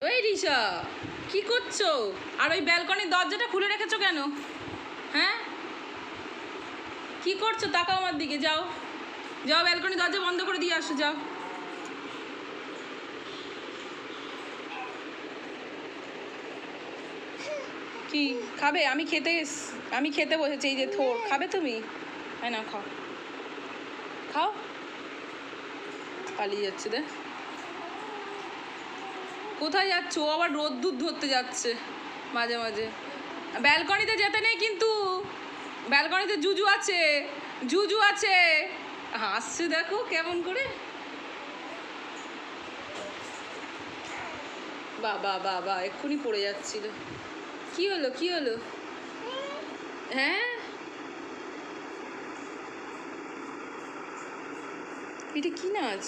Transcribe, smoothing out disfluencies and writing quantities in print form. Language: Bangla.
ওই রিশা, কি করছো? আর ওই ব্যালকনির দরজাটা খুলে রেখেছো কেন? হ্যাঁ, কি করছো? তাকাও আমার দিকে। যাও যাও, ব্যালকনির দরজা বন্ধ করে দিয়ে আসো, যাও। কি খাবে? আমি খেতে বসেছি, এই যে থোর। খাবে তুমি? হ্যাঁ, না খাও, খাও। পালিয়ে যাচ্ছে রে। কোথায় যাচ্ছ? ও আবার রোদ্দুর ধরতে যাচ্ছে মাঝে মাঝে। ব্যালকনিতে যেতে নেই কিন্তু, ব্যালকনিতে জুজু আছে, জুজু আছে। হাসছে দেখো কেমন করে। বাবা বাবা, এক্ষুনি পড়ে যাচ্ছিল। কি হলো, কি হলো? হ্যাঁ, এটা কি নাচ?